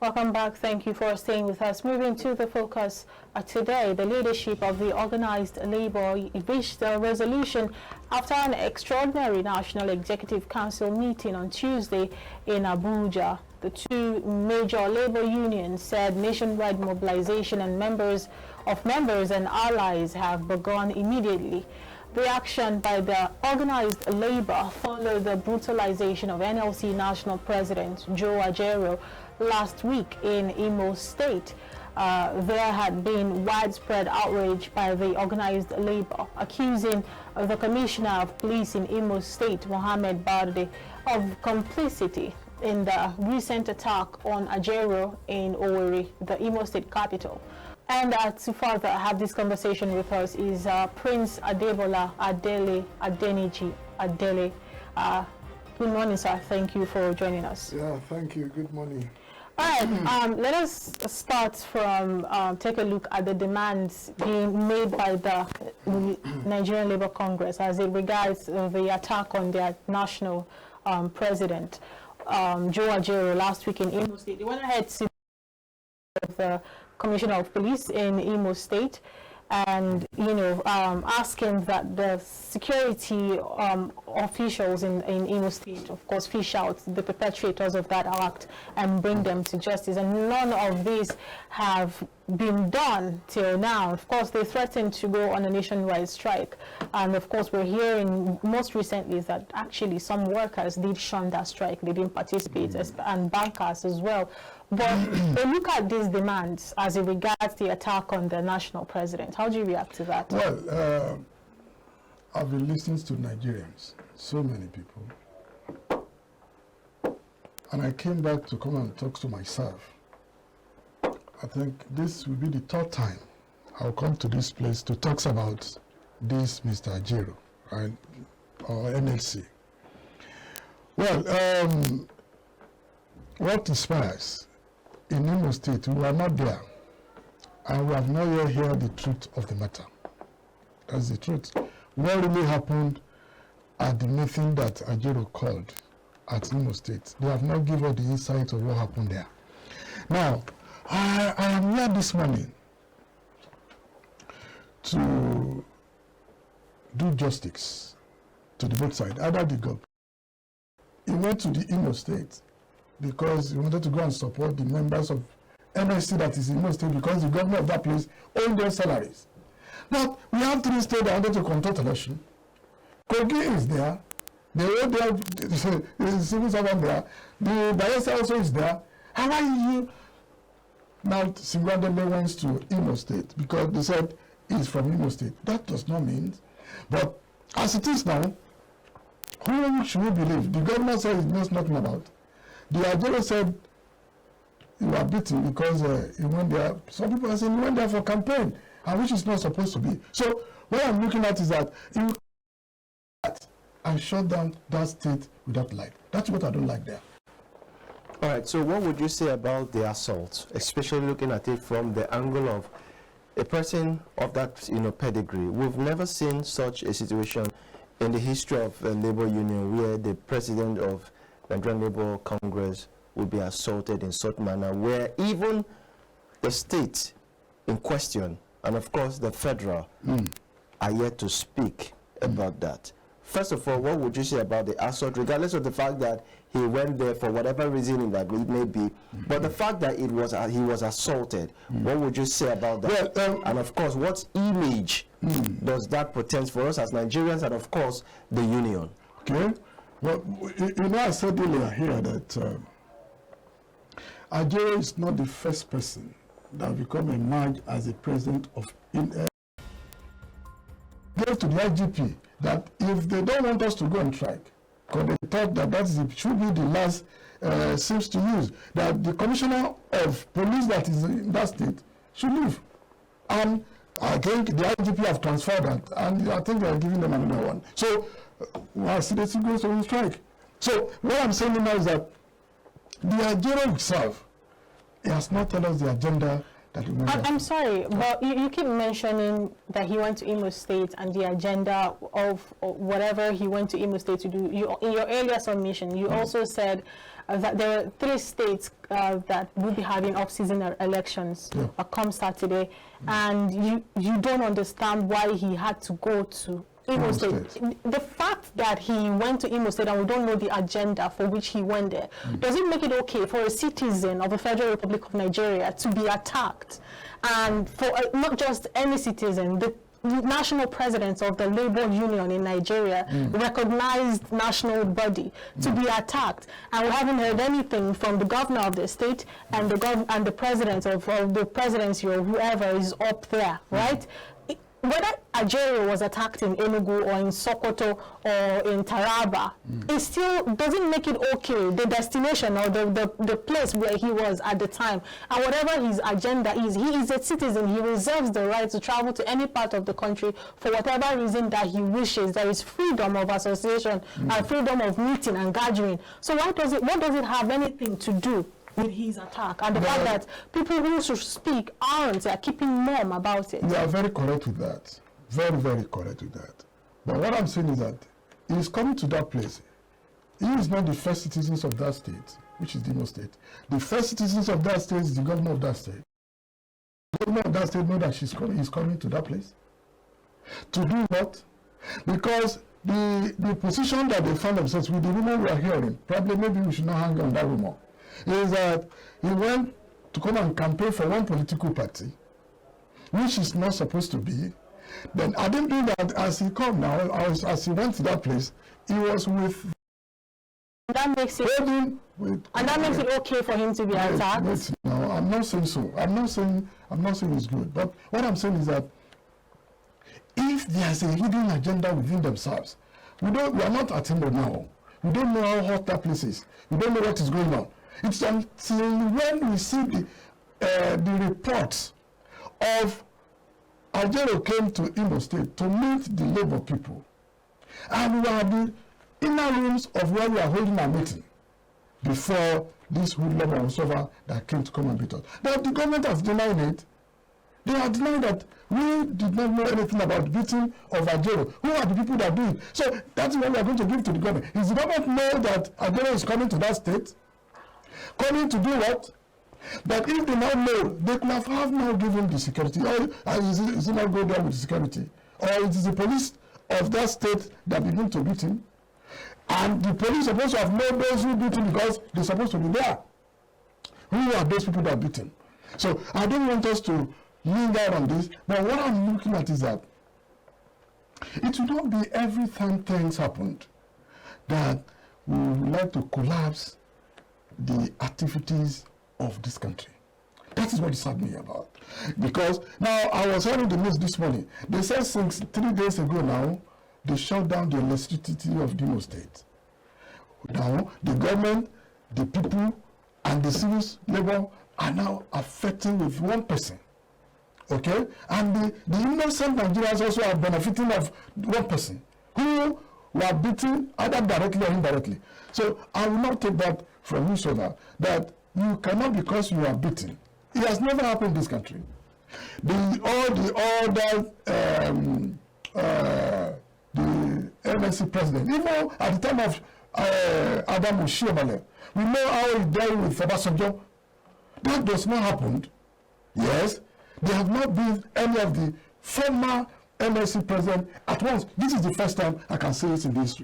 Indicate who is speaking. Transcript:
Speaker 1: Welcome back. Thank you for staying with us. Moving to the focus today, the leadership of the Organized Labour reached a resolution after an extraordinary National Executive Council meeting on Tuesday in Abuja. The two major labour unions said nationwide mobilization and members and allies have begun immediately. The action by the Organized Labour followed the brutalisation of NLC National President Joe Ajaero last week in Imo State. There had been widespread outrage by the Organized Labour, accusing the Commissioner of Police in Imo State, Mohammed Barde, of complicity in the recent attack on Ajaero in Owerri, the Imo State capital. And to further have this conversation with us is Prince Adebola Adele Adeniji Adele. Good morning, sir. Thank you for joining us.
Speaker 2: Yeah, thank you. Good morning.
Speaker 1: All right, let us start from take a look at the demands being made by the Nigerian Labour Congress as it regards the attack on their national president, Joe Ajaero, last week in Imo State. They went ahead to the Commissioner of Police in Imo State and, asking that the security officials in Imo State, of course, fish out the perpetrators of that act and bring them to justice. And none of these have been done till now. Of course, they threatened to go on a nationwide strike. And of course, we're hearing most recently that actually some workers did shun that strike. They didn't participate, and bankers as well. But look at these demands as it regards the attack on the national president. How do you react to that?
Speaker 2: Well, I've been listening to Nigerians, so many people. And I came back to come and talk to myself. I think this will be the third time I'll come to this place to talk about this Mr. Ajaero, right, or NLC. Well, what inspires? In Imo State, we are not there, and we have not yet heard the truth of the matter. That's the truth. What really happened at the meeting that Ajaero called at Imo State? They have not given us the insight of what happened there. Now, I am here this morning to do justice to the both sides, either the government. He went to the Imo State because he wanted to go and support the members of NLC that is in Imo State because the government of that place owned their salaries. But we have three states that wanted to conduct election. Kogi is there. They own their civil servant there. The Bayelsa also is there. How are you now single-handedly went to Imo State because they said he's from Imo State? That does not mean. But as it is now, who should we believe? The government says he knows nothing about. The Ajaero said he was beaten because he went there. Some people are saying he went there for campaign, and which is not supposed to be. So what I'm looking at is that he and shut down that state without light. That's what I don't like there.
Speaker 3: All right, so what would you say about the assault, especially looking at it from the angle of a person of that pedigree? We've never seen such a situation in the history of the labor union where the president of Nigerian Labour Congress will be assaulted in such manner, where even the state in question and of course the federal are yet to speak about that. First of all, what would you say about the assault, regardless of the fact that he went there for whatever reason that it may be, but the fact that he was assaulted, what would you say about that? Well, and of course, what image does that portend for us as Nigerians and of course the union?
Speaker 2: Okay. Well, I said earlier here that Ajaero is not the first person that become emerged as the president of gave to the IGP that if they don't want us to go on strike, because they thought that should be the last seems to use, that the commissioner of police that is in that state should leave. And I think the IGP have transferred that, and I think they are giving them another one. So, the still goes on strike. So, what I'm saying now is that the Ajaero himself, he has not told us the agenda that he wants.
Speaker 1: I'm sorry, but you keep mentioning that he went to Imo State and the agenda of whatever he went to Imo State to do. In your earlier submission, you also said that there are 3 states that will be having off-season elections come Saturday, and you don't understand why he had to go to Imo State. The fact that he went to Imo State and we don't know the agenda for which he went there, does it make it okay for a citizen of the Federal Republic of Nigeria to be attacked? And for not just any citizen, the national president of the labor union in Nigeria, recognized national body, to be attacked, and we haven't heard anything from the governor of the state and the president of the presidency or whoever is up there, right? Whether Ajaero was attacked in Enugu or in Sokoto or in Taraba, it still doesn't make it okay, the destination or the place where he was at the time. And whatever his agenda is, he is a citizen. He reserves the right to travel to any part of the country for whatever reason that he wishes. There is freedom of association and freedom of meeting and gathering. So what does it have anything to do with his attack and the fact that people who should speak aren't, they're keeping mum about it?
Speaker 2: You are very correct with that. Very, very correct with that. But what I'm saying is that he is coming to that place. He is not the first citizens of that state, which is the Imo State. The first citizens of that state is the governor of that state. The governor of that state knows that he's coming to that place. To do what? Because the position that they find themselves with, the rumor we are hearing, probably maybe we should not hang on that rumor, is that he went to come and campaign for one political party, which is not supposed to be. Then I didn't do that as he come now, as he went to that place, he was with.
Speaker 1: That makes it. That makes it okay for him to be attacked.
Speaker 2: No, I'm not saying so. I'm not saying it's good. But what I'm saying is that if there's a hidden agenda within themselves, we are not at Imo now. We don't know how hot that place is. We don't know what is going on. It's until when we see the reports of Ajaero came to Imo State to meet the labor people, and we are the inner rooms of where we are holding our meeting before this hoodlum or whatever that came to come and beat us. But the government has denied it. They are denying that we did not know anything about the beating of Ajaero. Who are the people that do it? So that's what we are going to give to the government. Is the government know that Ajaero is coming to that state? Coming to do what? But if they now know, they could have now given the security. Or is it not go there with the security? Or it is the police of that state that begin to beat him? And the police are supposed to have known those who beat him because they're supposed to be there. Who are those people that beat him? So I don't want us to linger on this, but what I'm looking at is that it will not be every time things happened that we would like to collapse the activities of this country. That is what it's happening about. Because now I was hearing the news this morning. They said since 3 days ago now, they shut down the electricity of the Imo State. Now the government, the people, and the civil labor are now affecting with one person. Okay? And the innocent Nigerians also are benefiting of one person who were beaten either directly or indirectly. So I will not take that from whosoever, that you cannot, because you are beaten. It has never happened in this country. The NLC president, even at the time of Adamu Shiobale, we know how he dealt with Obasanjo. That does not happen. Yes, there have not been any of the former NLC president at once. This is the first time I can say it in history.